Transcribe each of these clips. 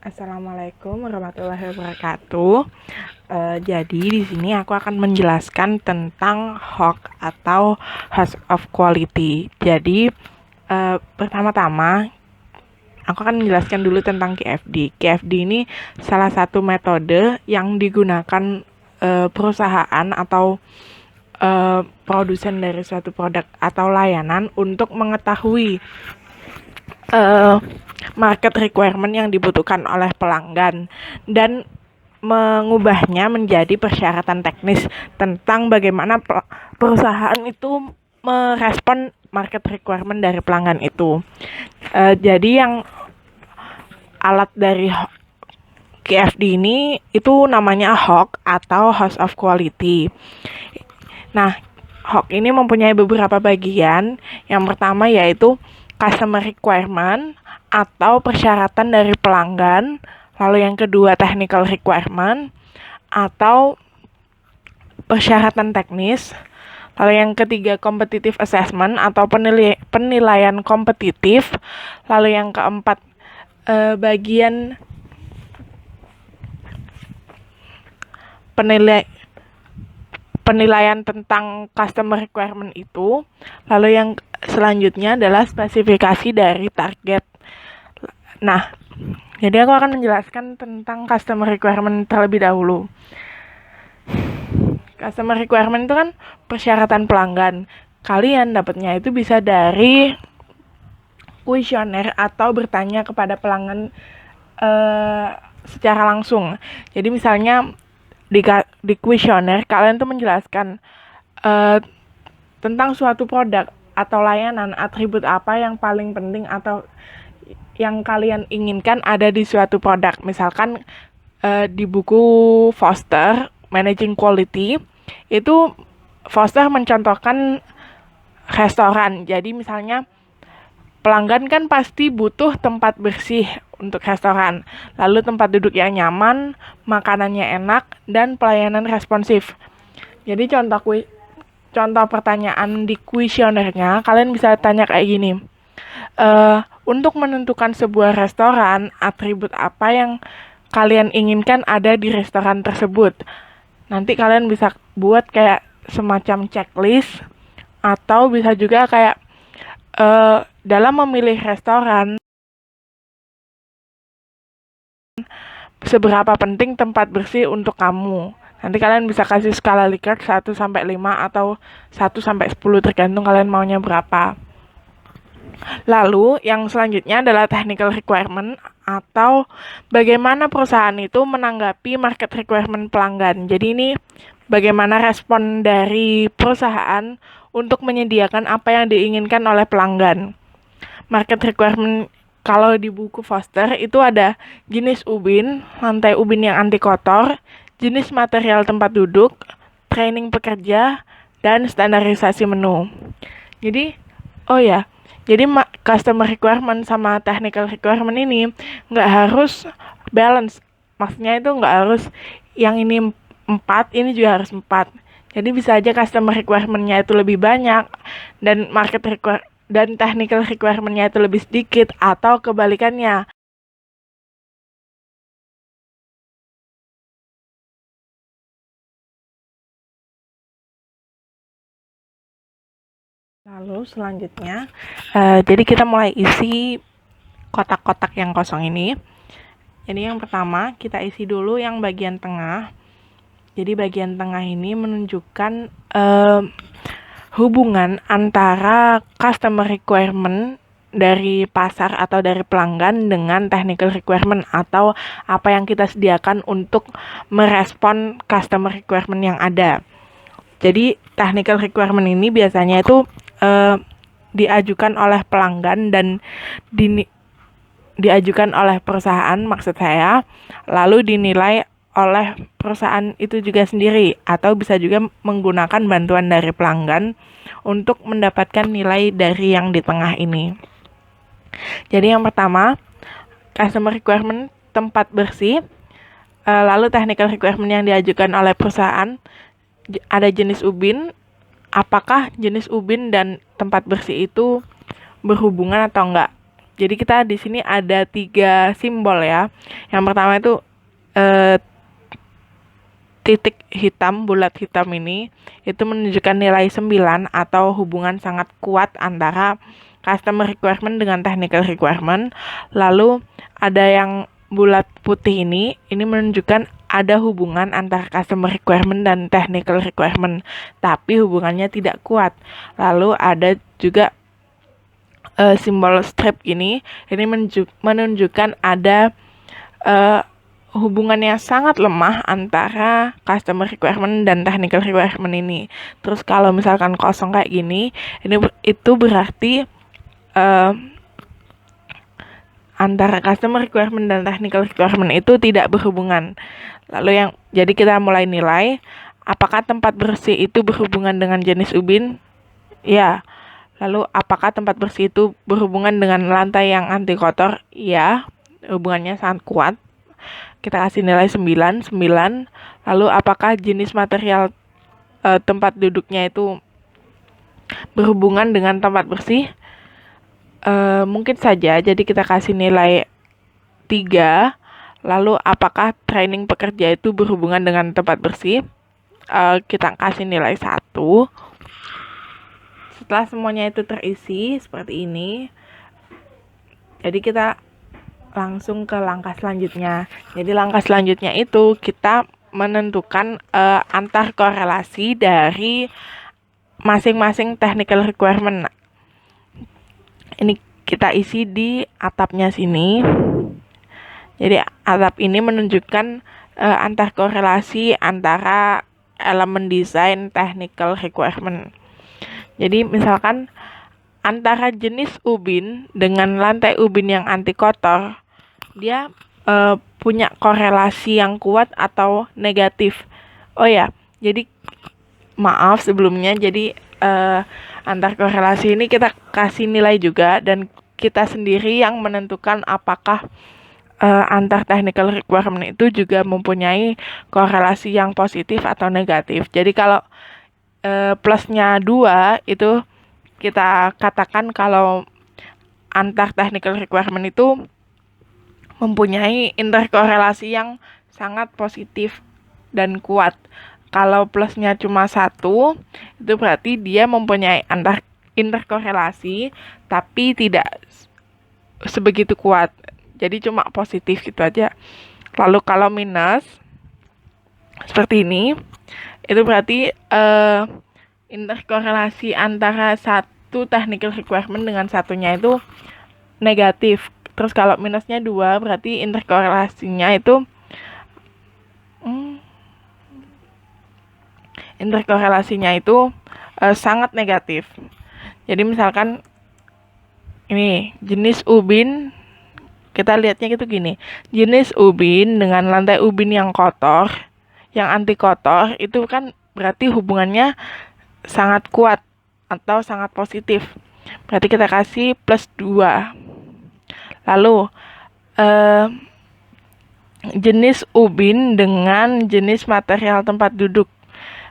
Assalamualaikum warahmatullahi wabarakatuh. Jadi di sini aku akan menjelaskan tentang HOQ atau Host of Quality. Jadi pertama-tama aku akan menjelaskan dulu tentang KFD. KFD ini salah satu metode yang digunakan perusahaan atau produsen dari suatu produk atau layanan untuk mengetahui market requirement yang dibutuhkan oleh pelanggan dan mengubahnya menjadi persyaratan teknis tentang bagaimana perusahaan itu merespon market requirement dari pelanggan itu. Jadi yang alat dari KFD ini itu namanya HOQ atau Host of Quality. Nah, HOQ ini mempunyai beberapa bagian. Yang pertama yaitu customer requirement atau persyaratan dari pelanggan. Lalu yang kedua technical requirement atau persyaratan teknis. Lalu yang ketiga competitive assessment atau penilaian kompetitif. Lalu yang keempat bagian penilaian tentang customer requirement itu. Lalu yang selanjutnya adalah spesifikasi dari target. Nah, jadi aku akan menjelaskan tentang customer requirement terlebih dahulu. Customer requirement itu kan persyaratan pelanggan. Kalian dapatnya itu bisa dari kuesioner atau bertanya kepada pelanggan secara langsung. Jadi misalnya di kuesioner kalian tuh menjelaskan tentang suatu produk atau layanan, atribut apa yang paling penting atau yang kalian inginkan ada di suatu produk. Misalkan di buku Foster Managing Quality itu Foster mencontohkan restoran. Jadi misalnya pelanggan kan pasti butuh tempat bersih untuk restoran, lalu tempat duduk yang nyaman, makanannya enak, dan pelayanan responsif. Jadi contoh pertanyaan di kuesionernya, kalian bisa tanya kayak gini. Untuk menentukan sebuah restoran, atribut apa yang kalian inginkan ada di restoran tersebut? Nanti kalian bisa buat kayak semacam checklist, atau bisa juga kayak dalam memilih restoran, seberapa penting tempat bersih untuk kamu. Nanti kalian bisa kasih skala Likert 1-5 atau 1-10 tergantung kalian maunya berapa. Lalu yang selanjutnya adalah technical requirement atau bagaimana perusahaan itu menanggapi market requirement pelanggan. Jadi ini bagaimana respon dari perusahaan untuk menyediakan apa yang diinginkan oleh pelanggan. Market requirement kalau di buku Foster itu ada jenis ubin, lantai ubin yang anti kotor, jenis material tempat duduk, training pekerja, dan standarisasi menu. Jadi, jadi customer requirement sama technical requirement ini nggak harus balance. Maksudnya itu nggak harus yang ini 4, ini juga harus 4. Jadi bisa aja customer requirement-nya itu lebih banyak dan dan technical requirement-nya itu lebih sedikit atau kebalikannya. Lalu selanjutnya, jadi kita mulai isi kotak-kotak yang kosong ini. Jadi yang pertama kita isi dulu yang bagian tengah. Jadi bagian tengah ini menunjukkan hubungan antara customer requirement dari pasar atau dari pelanggan dengan technical requirement atau apa yang kita sediakan untuk merespon customer requirement yang ada. Jadi technical requirement ini biasanya itu diajukan oleh pelanggan dan diajukan oleh perusahaan maksud saya, lalu dinilai oleh perusahaan itu juga sendiri atau bisa juga menggunakan bantuan dari pelanggan untuk mendapatkan nilai dari yang di tengah ini. Jadi yang pertama, customer requirement tempat bersih, lalu technical requirement yang diajukan oleh perusahaan, ada jenis ubin, apakah jenis ubin dan tempat bersih itu berhubungan atau enggak. Jadi kita di sini ada 3 simbol ya. Yang pertama itu titik hitam, bulat hitam ini itu menunjukkan nilai 9 atau hubungan sangat kuat antara customer requirement dengan technical requirement. Lalu ada yang bulat putih ini menunjukkan ada hubungan antara customer requirement dan technical requirement, tapi hubungannya tidak kuat. Lalu ada juga simbol strip ini menunjukkan ada hubungannya sangat lemah antara customer requirement dan technical requirement ini. Terus kalau misalkan kosong kayak gini, itu berarti antara customer requirement dan technical requirement itu tidak berhubungan. Lalu jadi kita mulai nilai, apakah tempat bersih itu berhubungan dengan jenis ubin? Ya. Lalu apakah tempat bersih itu berhubungan dengan lantai yang anti kotor? Ya, hubungannya sangat kuat. Kita kasih nilai 9. Lalu apakah jenis material tempat duduknya itu berhubungan dengan tempat bersih? Mungkin saja, jadi kita kasih nilai 3. Lalu apakah training pekerja itu berhubungan dengan tempat bersih? Kita kasih nilai 1. Setelah semuanya itu terisi seperti ini, jadi kita langsung ke langkah selanjutnya. Jadi langkah selanjutnya itu kita menentukan antar korelasi dari masing-masing technical requirement. Ini kita isi di atapnya sini. Jadi atap ini menunjukkan antar korelasi antara elemen desain technical requirement. Jadi misalkan antara jenis ubin dengan lantai ubin yang anti kotor, dia punya korelasi yang kuat atau negatif. Oh ya, jadi maaf sebelumnya, jadi antar korelasi ini kita kasih nilai juga, dan kita sendiri yang menentukan apakah antar technical requirement itu juga mempunyai korelasi yang positif atau negatif. Jadi kalau plusnya 2 itu kita katakan kalau antar technical requirement itu mempunyai interkorelasi yang sangat positif dan kuat. Kalau plusnya cuma 1, itu berarti dia mempunyai interkorelasi tapi tidak sebegitu kuat. Jadi cuma positif gitu aja. Lalu kalau minus seperti ini, itu berarti interkorelasi antara satu technical requirement dengan satunya itu negatif. Terus kalau minusnya 2 berarti interkorelasinya itu sangat negatif. Jadi misalkan ini jenis ubin, kita lihatnya gitu gini. Jenis ubin dengan lantai ubin yang kotor, yang anti kotor, itu kan berarti hubungannya sangat kuat atau sangat positif. Berarti kita kasih plus 2. Lalu jenis ubin dengan jenis material tempat duduk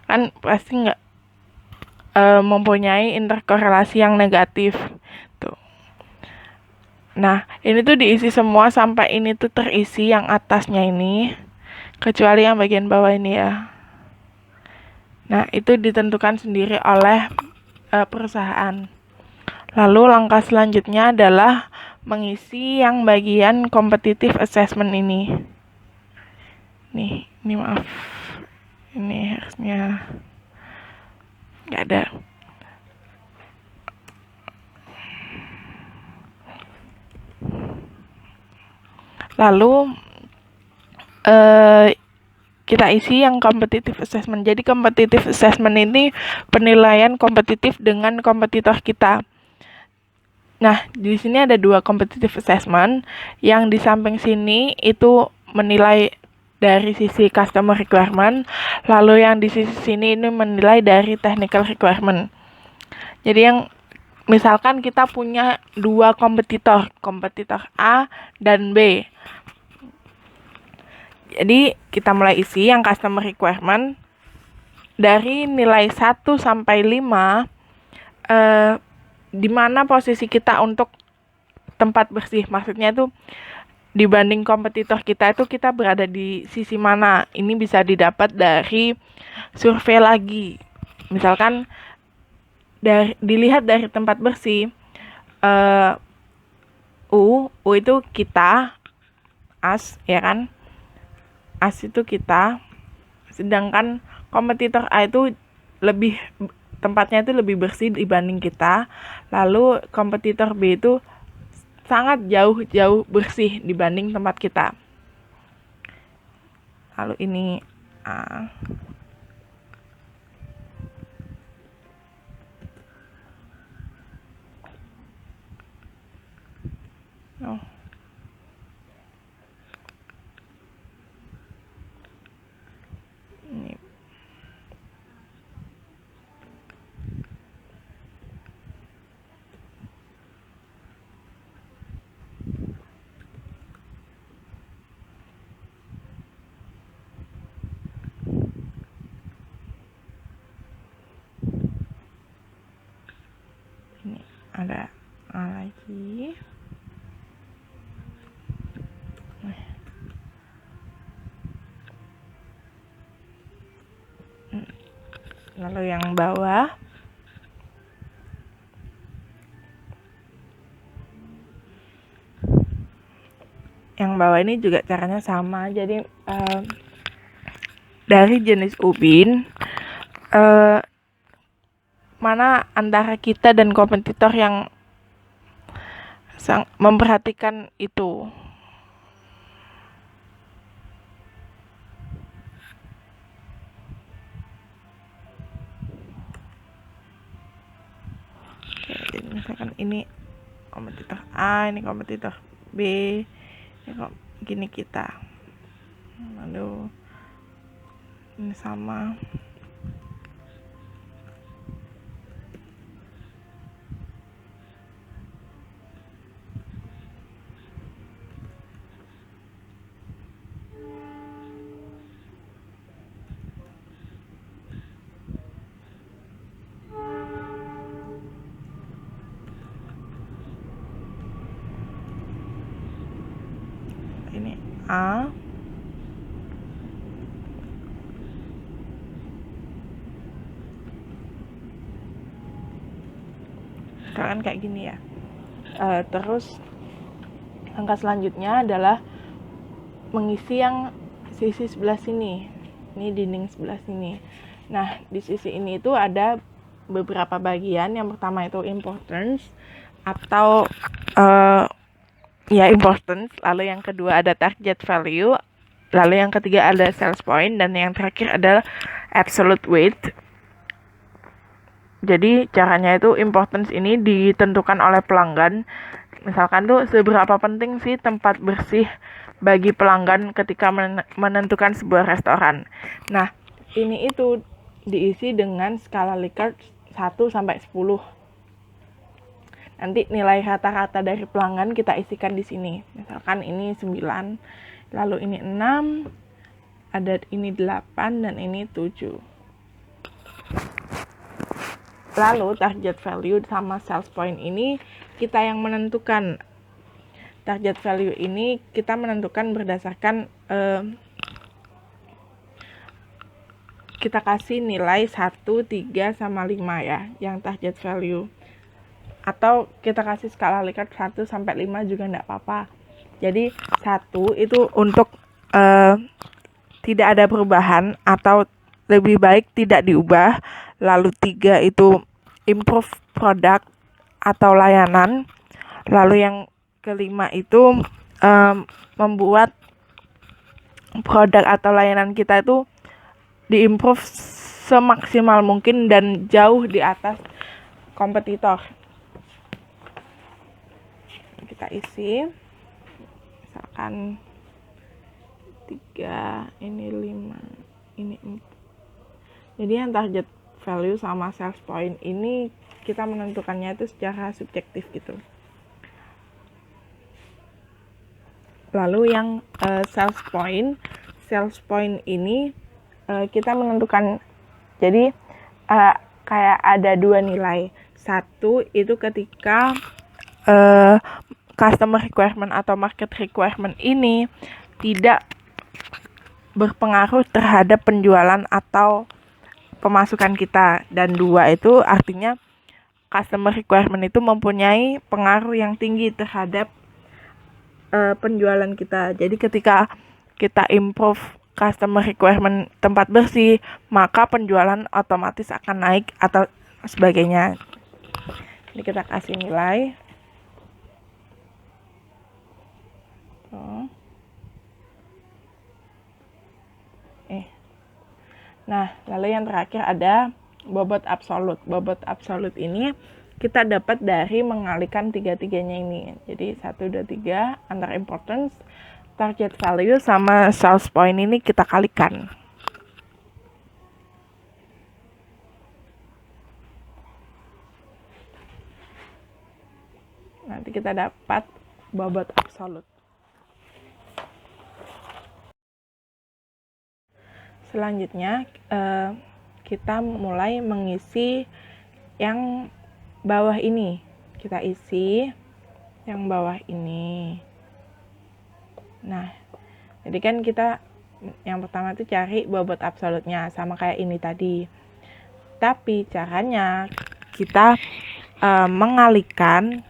kan pasti nggak mempunyai interkorelasi yang negatif tuh. Nah, ini tuh diisi semua sampai ini tuh terisi yang atasnya ini, kecuali yang bagian bawah ini ya. Nah, itu ditentukan sendiri oleh perusahaan. Lalu langkah selanjutnya adalah mengisi yang bagian competitive assessment ini. Nih, ini maaf. Ini harusnya nggak ada. Lalu kita isi yang competitive assessment. Jadi competitive assessment ini penilaian kompetitif dengan kompetitor kita. Nah, di sini ada 2 competitive assessment. Yang di samping sini itu menilai dari sisi customer requirement, lalu yang di sisi sini ini menilai dari technical requirement. Jadi yang misalkan kita punya 2 kompetitor A dan B. Jadi kita mulai isi yang customer requirement dari nilai 1 sampai 5, di mana posisi kita untuk tempat bersih. Maksudnya itu dibanding kompetitor kita itu kita berada di sisi mana. Ini bisa didapat dari survei lagi. Misalkan dilihat dari tempat bersih, U itu kita, as, ya kan? As itu kita, sedangkan kompetitor A itu tempatnya itu lebih bersih dibanding kita. Lalu kompetitor B itu sangat jauh bersih dibanding tempat kita. Lalu ini A. Oh. Ini. Ini ada A lagi. Lalu yang bawah ini juga caranya sama. Jadi dari jenis ubin, mana antara kita dan kompetitor yang memperhatikan itu. Jadi misalkan ini kompetitor A, ini kompetitor B, ini kok gini kita. Lalu ini sama. Ini A. Sekarang kayak gini ya. Terus angka selanjutnya adalah mengisi yang sisi sebelah sini. Ini dinding sebelah sini. Nah, di sisi ini itu ada beberapa bagian. Yang pertama itu importance atau importance, lalu yang kedua ada target value, lalu yang ketiga ada sales point, dan yang terakhir adalah absolute weight. Jadi caranya itu importance ini ditentukan oleh pelanggan. Misalkan tuh seberapa penting sih tempat bersih bagi pelanggan ketika menentukan sebuah restoran. Nah, ini itu diisi dengan skala Likert 1 sampai 10. Nanti nilai rata-rata dari pelanggan kita isikan di sini. Misalkan ini 9, lalu ini 6, ada ini 8, dan ini 7. Lalu target value sama sales point ini kita yang menentukan. Target value ini kita menentukan berdasarkan kita kasih nilai 1, 3, sama 5 ya, yang target value. Atau kita kasih skala Likert 1 sampai 5 juga enggak apa-apa. Jadi 1 itu untuk tidak ada perubahan atau lebih baik tidak diubah. Lalu 3 itu improve produk atau layanan. Lalu yang kelima itu membuat produk atau layanan kita itu diimprove semaksimal mungkin dan jauh di atas kompetitor. Kita isi, misalkan 3, ini 5, ini 4. Jadi yang target value sama sales point ini kita menentukannya itu secara subjektif gitu. Lalu yang sales point ini kita menentukan, jadi kayak ada 2 nilai. 1 itu ketika customer requirement atau market requirement ini tidak berpengaruh terhadap penjualan atau pemasukan kita. Dan 2 itu artinya customer requirement itu mempunyai pengaruh yang tinggi terhadap penjualan kita. Jadi ketika kita improve customer requirement tempat bersih, maka penjualan otomatis akan naik atau sebagainya. Jadi kita kasih nilai. Nah, lalu yang terakhir ada bobot absolut. Bobot absolut ini kita dapat dari mengalikan tiga-tiganya ini. Jadi 1, 2, 3 antara importance, target value sama sales point ini kita kalikan. Nanti kita dapat bobot absolut. Selanjutnya kita mulai mengisi yang bawah ini. Kita isi yang bawah ini. Nah, jadi kan kita yang pertama itu cari bobot absolutnya sama kayak ini tadi. Tapi caranya kita mengalihkan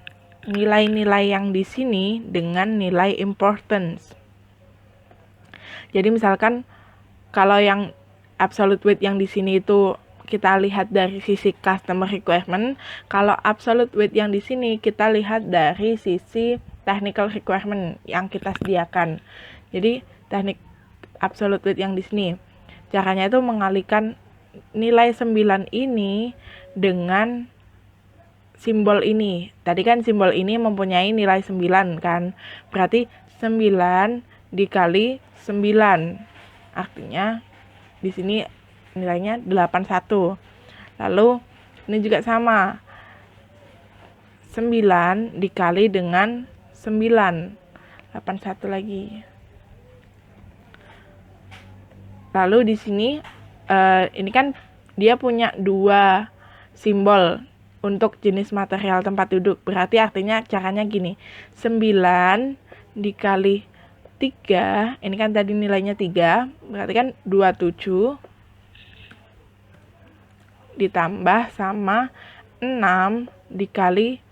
nilai-nilai yang di sini dengan nilai importance. Jadi misalkan kalau yang absolute weight yang di sini itu kita lihat dari sisi customer requirement, kalau absolute weight yang di sini kita lihat dari sisi technical requirement yang kita sediakan. Jadi teknik absolute weight yang di sini, caranya itu mengalihkan nilai 9 ini dengan simbol ini. Tadi kan simbol ini mempunyai nilai 9 kan, berarti 9 dikali 9. Artinya di sini nilainya 81. Lalu ini juga sama. 9 dikali dengan 9. 81 lagi. Lalu di sini ini kan dia punya 2 simbol untuk jenis material tempat duduk. Berarti artinya caranya gini. 9 dikali 3, ini kan tadi nilainya 3, berarti kan 27 ditambah sama 6 dikali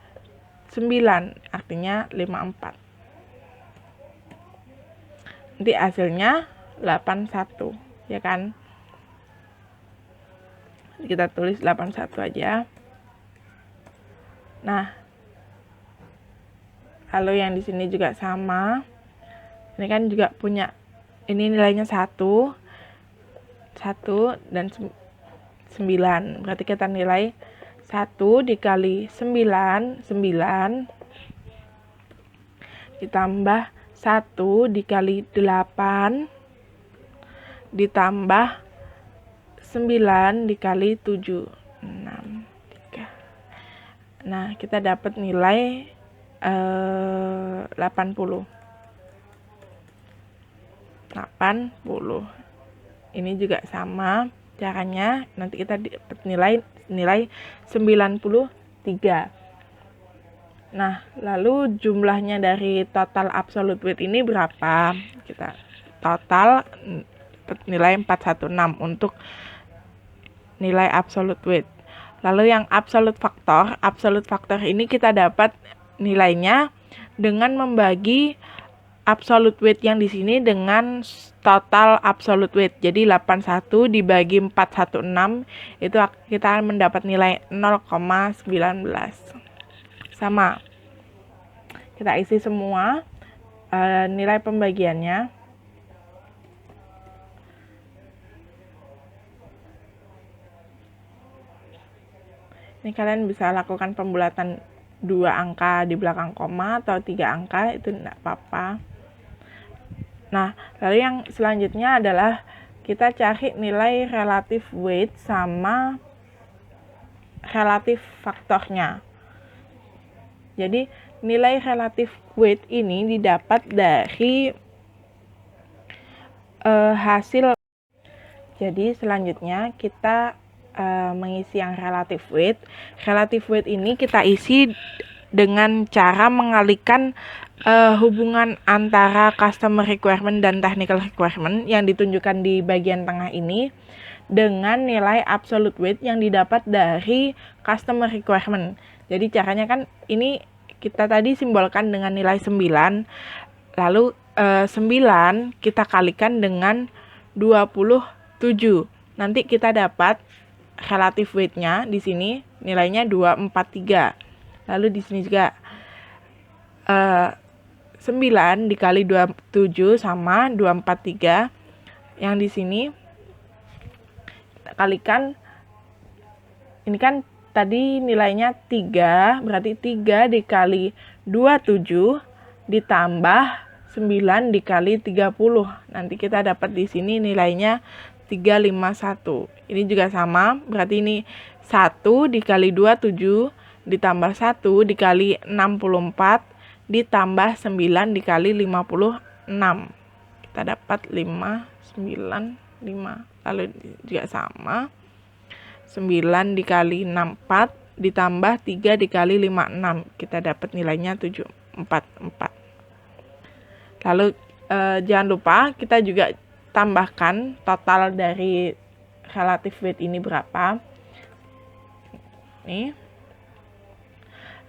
9, artinya 54. Nanti hasilnya 81, ya kan? Kita tulis 81 aja. Nah, lalu yang di sini juga sama. Ini kan juga punya, ini nilainya 1 dan 9. Berarti kita nilai 1 dikali 9, 9 ditambah 1 dikali 8 ditambah 9 dikali 7, 6, 3. Nah, kita dapat nilai 80. Ini juga sama caranya, nanti kita dapat nilai 93. Nah, lalu jumlahnya dari total absolute weight ini berapa? Kita total nilai 416 untuk nilai absolute weight. Lalu yang absolute factor ini kita dapat nilainya dengan membagi absolute weight yang di sini dengan total absolute weight. Jadi 81 dibagi 416 itu kita mendapat nilai 0,19. Sama. Kita isi semua nilai pembagiannya. Ini kalian bisa lakukan pembulatan 2 angka di belakang koma atau 3 angka, itu tidak apa-apa. Nah, lalu yang selanjutnya adalah kita cari nilai relative weight sama relative faktornya. Jadi, nilai relative weight ini didapat dari hasil. Jadi, selanjutnya kita mengisi yang relative weight. Relative weight ini kita isi dengan cara mengalihkan hubungan antara customer requirement dan technical requirement yang ditunjukkan di bagian tengah ini dengan nilai absolute weight yang didapat dari customer requirement. Jadi caranya kan ini kita tadi simbolkan dengan nilai 9, lalu 9 kita kalikan dengan 27. Nanti kita dapat relative weight-nya di sini nilainya 243. Lalu di sini juga 9 dikali 27 sama 243. Yang di sini kita kalikan, ini kan tadi nilainya 3, berarti 3 dikali 27 ditambah 9 dikali 30. Nanti kita dapat di sini nilainya 351. Ini juga sama, berarti ini 1 dikali 27 ditambah 1 dikali 64 ditambah 9 dikali 56. Kita dapat 595. Lalu juga sama, 9 dikali 64 ditambah 3 dikali 56. Kita dapat nilainya 744. Lalu jangan lupa kita juga tambahkan total dari relative weight ini berapa. Nih.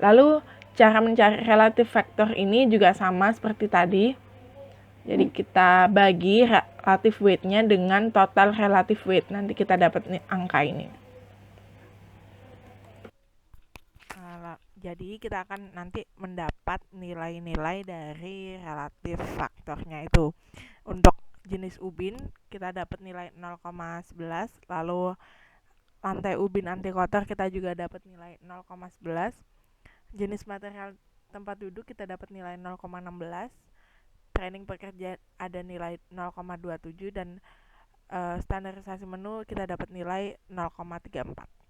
Lalu cara mencari relative factor ini juga sama seperti tadi. Jadi kita bagi relative weight-nya dengan total relative weight. Nanti kita dapat angka ini. Jadi kita akan nanti mendapat nilai-nilai dari relative faktornya itu. Untuk jenis ubin kita dapat nilai 0,11, lalu lantai ubin anti kotor kita juga dapat nilai 0,11. Jenis material tempat duduk kita dapat nilai 0,16. Training pekerja ada nilai 0,27 dan standarisasi menu kita dapat nilai 0,34.